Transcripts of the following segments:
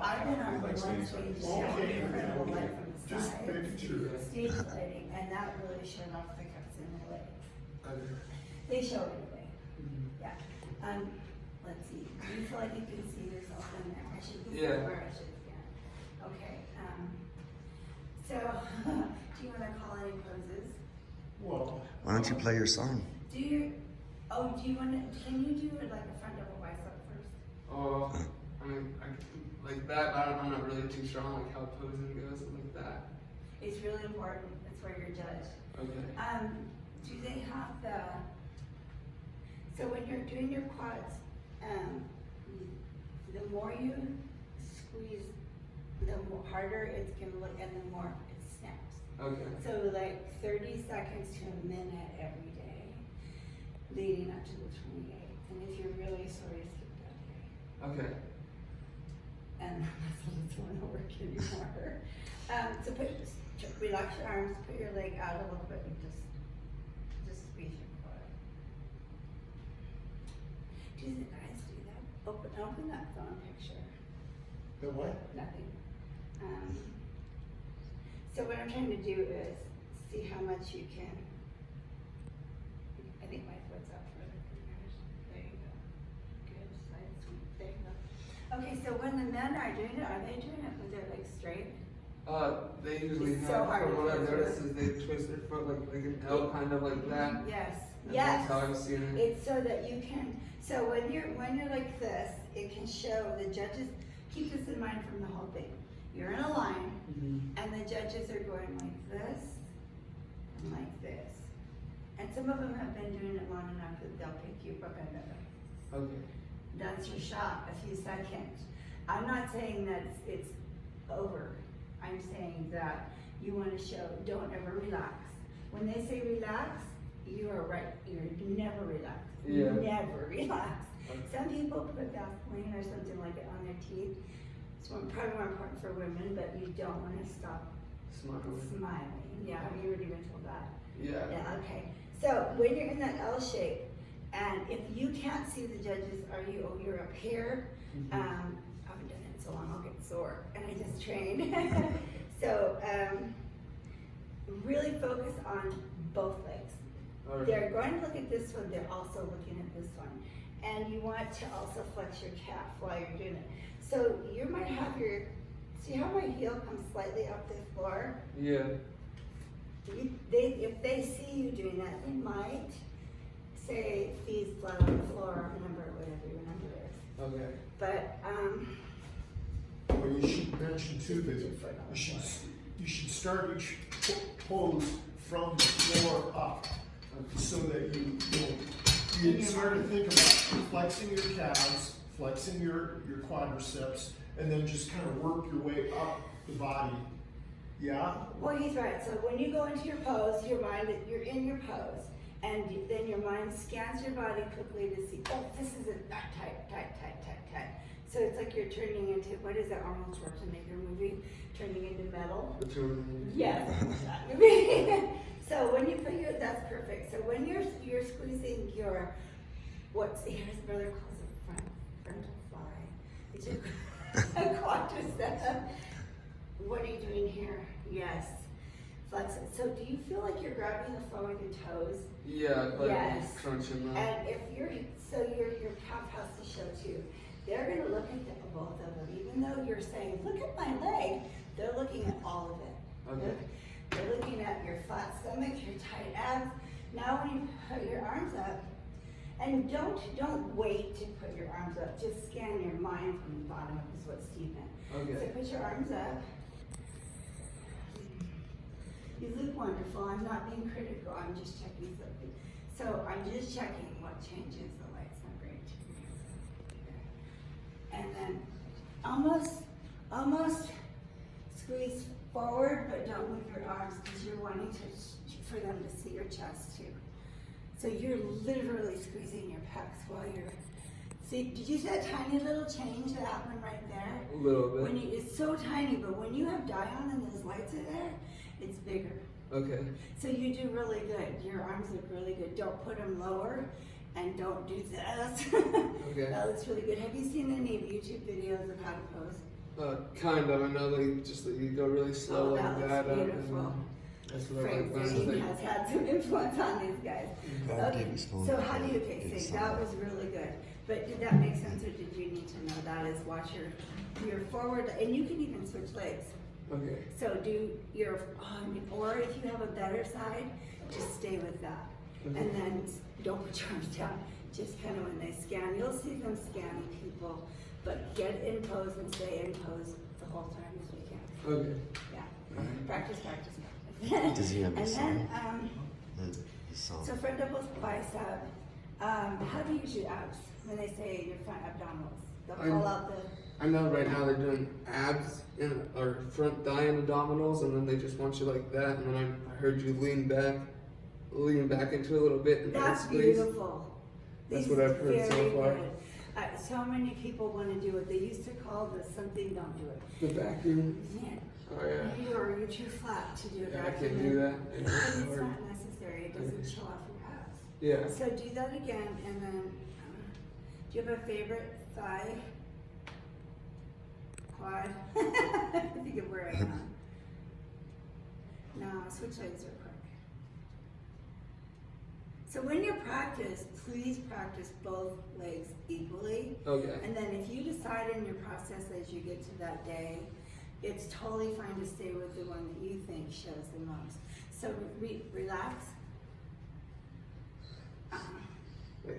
I've been on the one stage, Okay. incredible light from the Just side, making sure. stage lighting, and that really showed off the cuts in the leg. Okay. They show it anyway. Yeah. Let's see. Do you feel like you can see yourself in there? I should be where I should. Yeah. Okay. So, do you want to call any poses? Well, Why don't you play your song? Do you? Oh, do you want to? Can you do it like a front double bicep first? I mean, like that, but I'm not really too strong, like how posing goes and like that. It's really important. That's where you're judged. Okay. Do they have the? So when you're doing your quads, the more you squeeze, the more harder it's gonna look, and the more it snaps. Okay. So like 30 seconds to a minute every day, leading up to the 28th. And if you're really sore, you skip that day. Okay. And that's what it's going to work anymore. So relax your arms, put your leg out a little bit, and just squeeze your quad. Do the guys do that? Open that phone picture. the what? Nothing. So what I'm trying to do is see how much you can. I think my foot's up further from yours. There you go. Good, side sweep. There you go. Okay, so when the men are doing it, are they doing it with their legs straight? They usually It's have, so hard from to what I've feel. noticed, is they twist their foot like an L, kind of like that. Yes. And Yes. That's how I've seen it. It's so that you can. So when you're like this, it can show the judges. Keep this in mind from the whole thing. You're in a line, and the judges are going like this and like this. And some of them have been doing it long enough that they'll pick you up and Okay. that's your shot, a few seconds. I'm not saying that it's over. I'm saying that you want to show, don't ever relax. When they say relax, you are right. You're never relaxed. Yeah. Never relax. Okay. Some people put Vaseline or something like it on their teeth. It's probably more important for women, but you don't want to stop smiling. Yeah, have you already been told that? Yeah. Yeah, okay. So when you're in that L shape, and if you can't see the judges, you're up here. I haven't done it in so long, I'll get sore. And I just trained. So really focus on both legs. Alright. They're going to look at this one, they're also looking at this one. And you want to also flex your calf while you're doing it. So you might have see how my heel comes slightly off the floor? Yeah. If they see you doing that, they might say feet flat on the floor, whatever your number is. Okay. But, Well, you should mention too that you should start each pose from the floor up, so that you start to think about flexing your calves, flexing your quadriceps, and then just kind of work your way up the body. Yeah? well, he's right. So when you go into your pose, you're in your pose, and then your mind scans your body quickly to see, oh, this is a tight. So it's like you're turning into, what is that Arnold Schwarzenegger movie? Turning into metal? Yes. So when you put that's perfect. So when you're squeezing your, here's brother calls it frontal thigh. It's a quadricep. What are you doing here? Yes. Flex it. So do you feel like you're grabbing the floor with your toes? Yeah, like Yes. crunching them. And if your calf has to show too. They're going to look at both of them. Even though you're saying, look at my leg, they're looking at all of it. Okay. They're looking at your flat stomach, your tight abs. Now when you put your arms up, and don't wait to put your arms up. Just scan your mind from the bottom up is what Steve meant. Okay. So put your arms up. You look wonderful. I'm not being critical. I'm just checking something. So I'm just checking what changes. The light's not great. And then almost squeeze forward, but don't move your arms because you're wanting for them to see your chest too. So you're literally squeezing your pecs while you're. See, did you see that tiny little change that happened right there? A little bit. It's so tiny, but when you have dye on and those lights are there, it's bigger. Okay. So you do really good. Your arms look really good. Don't put them lower. And don't do this. Okay. That looks really good. Have you seen any YouTube videos of how to pose? Kind of. I know they just let you go really slow Oh, like that that. looks beautiful. That's what I Frank like. Zane has had some influence on these guys. Grab Okay, Davey's phone. so how do you pick? Get Say, some. that was really good. But did that make sense, or did you need to know that is watch your forward, and you can even switch legs. Okay. So do your, or if you have a better side, just stay with that. Mhm. And then don't put your arms down. Just kind of when they scan, you'll see them scanning people, but get in pose and stay in pose the whole time as we can. Okay. Yeah. Practice, practice, practice. Does he have his And song? then, His song. so front doubles, bicep. How do you use your abs when they say your front abdominals? They'll pull out the. I know right now they're doing abs or front thigh and abdominals, and then they just want you like that. And then I heard you lean back into it a little bit. And That's squeeze. beautiful. That's These what I've heard so very far. good. So many people want to do it. They used to call this something, don't do it. The vacuum. Man, Oh yeah. you're too flat to do Yeah, that. I can do that. But It's it's hard. not necessary. It doesn't show off your abs. Yeah. So do that again, and then do you have a favorite thigh? Quad? I think of where I am. No, switch legs real quick. So when you practice, please practice both legs equally. Okay. And then if you decide in your process as you get to that day, it's totally fine to stay with the one that you think shows the most. So relax. Wait.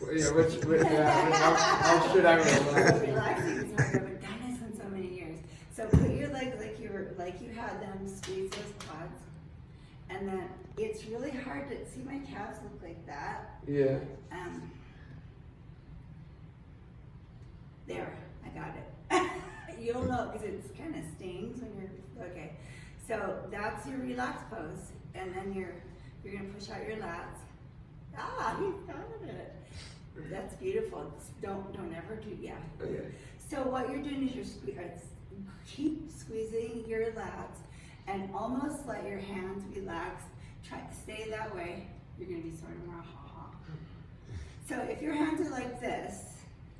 Well, yeah, how should I relax? Relaxing is hard. I haven't done this in so many years. So put your legs like you had them, squeeze those quads. And then it's really hard to see my calves look like that. Yeah. There, I got it. You'll know because it kind of stings when you're okay. So that's your relaxed pose, and then you're gonna push out your lats. Ah, you got it. That's beautiful. Don't ever do Okay. So what you're doing is keep squeezing your lats and almost let your hands relax. Try to stay that way. You're gonna be sort of more ha-ha. So if your hands are like this,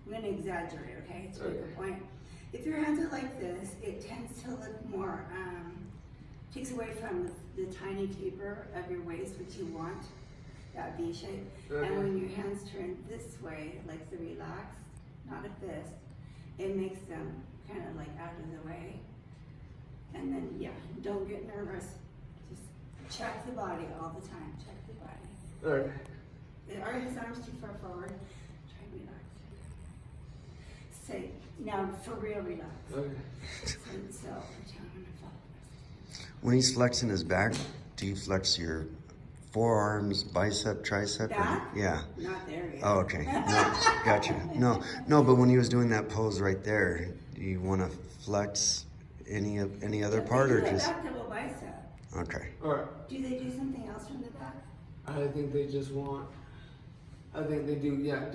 I'm gonna exaggerate, okay, to make a point. If your hands are like this, it tends to look more, takes away from the tiny taper of your waist, which you want, that V shape. And when your hands turn this way, like the relaxed, not at this, it makes them kind of like out of the way. And then, yeah, don't get nervous. Just check the body all the time. Check the body. Alright. Are his arms too far forward? Try to relax. Say, now for real, relax. Okay. So, I'm gonna follow. When he's flexing his back, do you flex your forearms, bicep, tricep? Back? Yeah. Not there yet. Oh, okay. No, gotcha. No, but when he was doing that pose right there, do you want to flex any other part or just? Back double bicep. Okay. Alright. Do they do something else from the back? I think they just want. I think they do, yeah,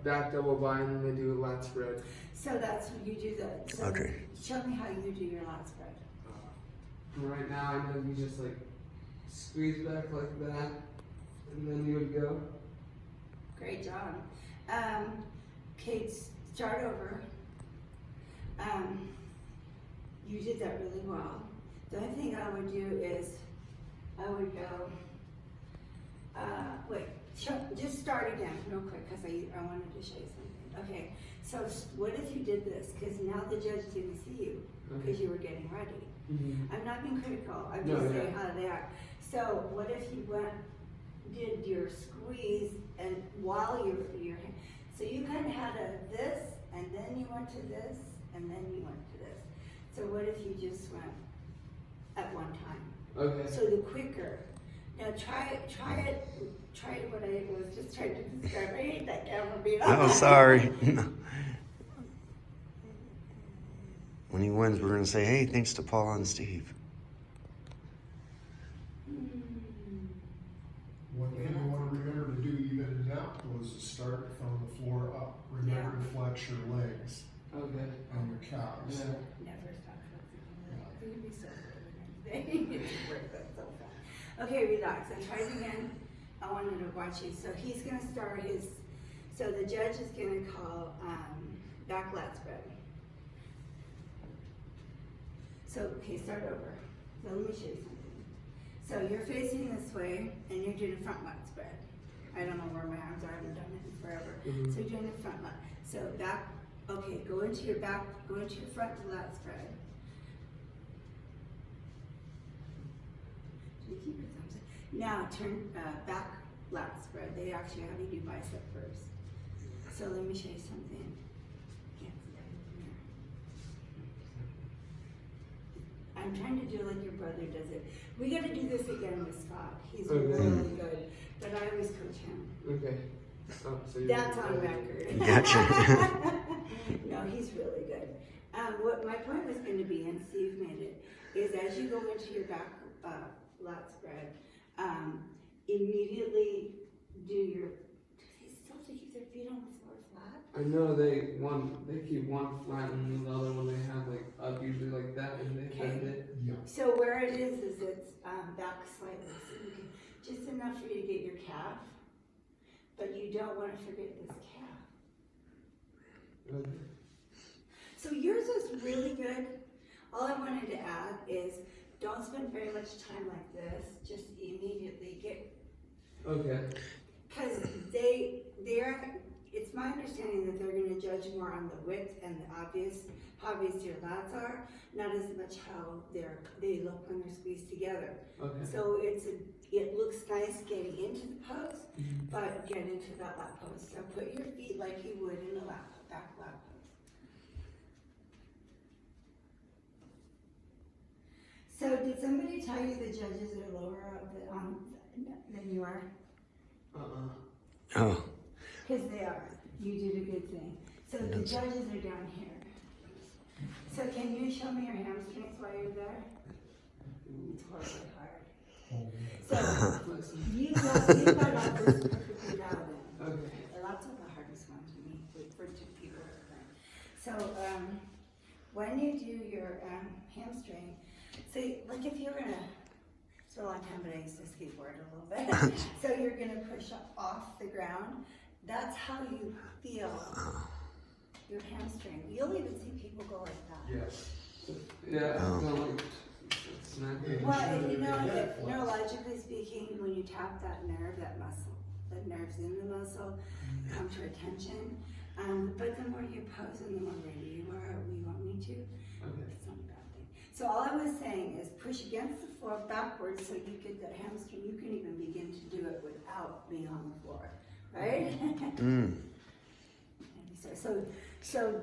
back double bind and they do a lat spread. So that's what you do. So Okay. Show me how you do your lat spread. Right now, I know you just like squeeze back like that, and then you would go. Great job. Kate, start over. You did that really well. The only thing I would do is, I would go, just start again real quick because I wanted to show you something. Okay, so what if you did this? Because now the judge didn't see you because you were getting ready. Mm-hmm. I'm not being critical, I'm just saying how they are. So what if you did your squeeze and while you're so you kind of had this and then you went to this and then you went to this. So what if you just went at one time? Okay. So the quicker. Now try it what I was just trying to describe. I hate that camera being on. Oh, sorry. When he wins, we're gonna say, "Hey, thanks to Paula and Steve." One thing you want to remember to do even in that pose is start from the floor up. Remember to flex your legs Okay. and your calves. Yeah. Never stop flexing. You'd be so good. It's worth it so fast. Okay, relax. I tried again. I wanted to watch you. So he's going to start his. So the judge is going to call back lat spread. So, okay, start over. So let me show you something. So you're facing this way, and you're doing a front lat spread. I don't know where my arms are, I haven't done it in forever. So you're doing a front lat. So back, okay, go into your back, go into your front lat spread. You keep your thumbs in. Now turn back lat spread. They actually have you do bicep first. So let me show you something. Can't see that in here. I'm trying to do like your brother does it. We got to do this again with Scott. He's really good, but I always coach him. Okay. Oh, so That's on record. Gotcha. No, he's really good. What my point was going to be, and Steve made it, is as you go into your back lat spread, immediately do your. Do they still have to keep their feet on the floor flat? I know they keep one flat and the other one they have like up usually like that and they bend it. Yeah. So where it is it's back slightly, so you can, just enough for you to get your calf, but you don't want to forget this calf. Okay. So yours is really good. All I wanted to add is don't spend very much time like this. Just immediately get. Okay. Because it's my understanding that they're going to judge more on the width and the how obvious your lats are, not as much how they look when they're squeezed together. Okay. So it looks nice getting into the pose, but get into that lat pose. So put your feet like you would in a back lat pose. So did somebody tell you the judges are lower than you are? Oh, Because they are. You did a good thing. So the judges are down here. So can you show me your hamstrings while you're there? It's horribly hard. So you got all this perfectly dialed in. Okay. That's the hardest one to me for two people to learn. So when you do your hamstring, say like if you're gonna. It's been a long time, but I used to skateboard a little bit. So you're gonna push off the ground. That's how you feel your hamstring. You'll even see people go like that. Yes. Yeah. Oh. So like, snapping. Well, you know, neurologically speaking, when you tap that nerve, that muscle, the nerves in the muscle come to attention. But the more you pose and the more ready you are, we want me to. Okay. It's not a bad thing. So all I was saying is push against the floor backwards so you get that hamstring. You can even begin to do it without being on the floor, right? So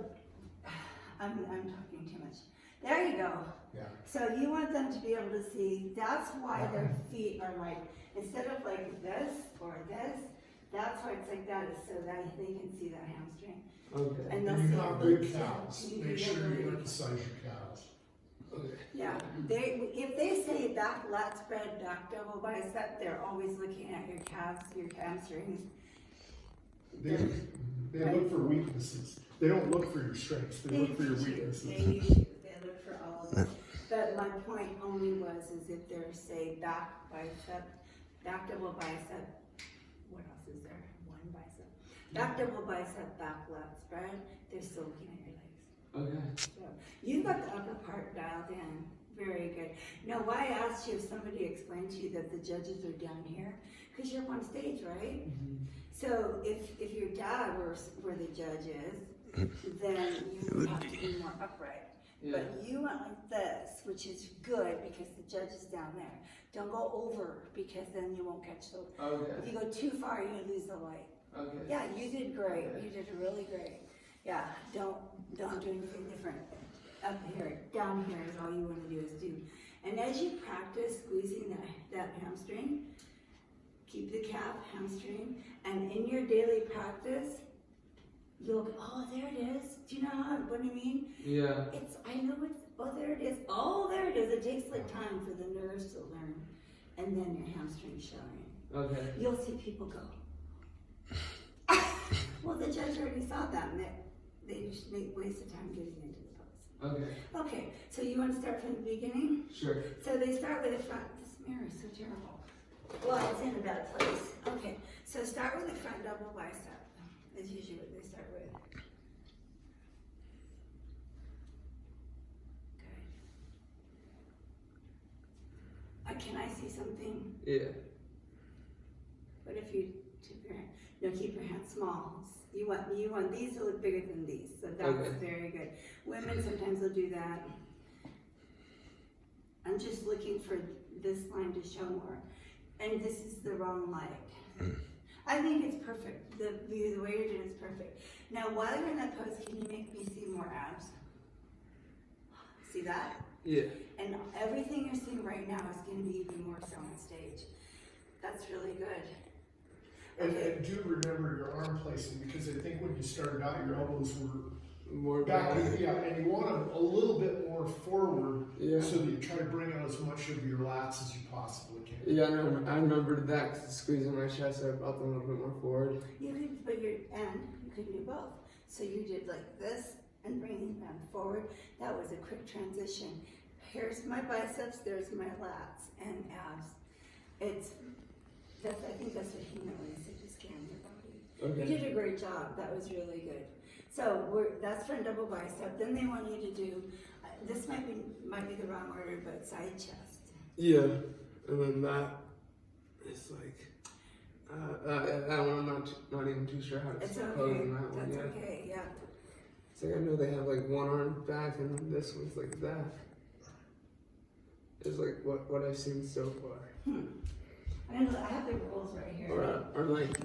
I'm talking too much. There you go. Yeah. So you want them to be able to see. That's why their feet are like, instead of like this or this, that's why it's like that, is so that they can see that hamstring. Okay. And And they'll you see have it. big calves. You Make do sure have you really- emphasize your calves. Okay. Yeah, if they say back lat spread, back double bicep, they're always looking at your calves, your hamstrings. They look for weaknesses. They don't look for your strengths. They look for your weaknesses. They usually, they look for all of them. But my point only was, is if there's, say, back bicep, back double bicep, what else is there? One bicep. Back double bicep, back lat spread, they're still looking at your legs. Okay. So you've got the upper part dialed in. Very good. Now, why I asked you if somebody explained to you that the judges are down here? Because you're up on stage, right? So if your dad were where the judge is, then you would have to be more upright. Yeah. But you went like this, which is good because the judge is down there. Don't go over because then you won't catch the. If Okay. you go too far, you lose the light. Okay. Yeah, you did great. You did really great. Yeah, don't do anything different. Up here, down here is all you want to do is do. And as you practice squeezing that hamstring, keep the calf, hamstring, and in your daily practice, you'll go, oh, there it is. Do you know what I mean? Yeah. Oh, there it is. Oh, there it is. It takes like time for the nerves to learn, and then your hamstring showing. Okay. You'll see people go. Well, the judge already saw that, and they just waste of time getting into the pose. Okay. Okay, so you want to start from the beginning? Sure. So they start with the front. This mirror is so terrible. Well, it's in a bad place. Okay, so start with the front double bicep. That's usually what they start with. Good. something. Yeah. What if you tip your hand? No, keep your hand small. You want these to look bigger than these. So that's Okay. very good. Women sometimes will do that. I'm just looking for this line to show more. And this is the wrong light. I think it's perfect. The way you did it is perfect. Now, while you're in that pose, can you make me see more abs? See that? Yeah. And everything you're seeing right now is going to be even more so on stage. That's really good. And do remember your arm placement, because I think when you started out, your elbows were More back, back. yeah, and you want them a little bit more forward, Yeah. so that you try to bring out as much of your lats as you possibly can. Yeah, I remembered that because squeezing my chest, so I brought them a little bit more forward. You could, but you could do both. So you did like this and bringing them forward. That was a quick transition. Here's my biceps, there's my lats and abs. I think that's what he meant when he said just scan your body. Okay. You did a great job. That was really good. So that's front double bicep. Then they want you to do, this might be the wrong order, but side chest. Yeah, and then that is like, that one I'm not even too sure how to It's pose okay. in that one That's yet. okay. Yeah. It's like I know they have like one arm back and then this one's like that. It's like what I've seen so far. I have the rules right here. Or like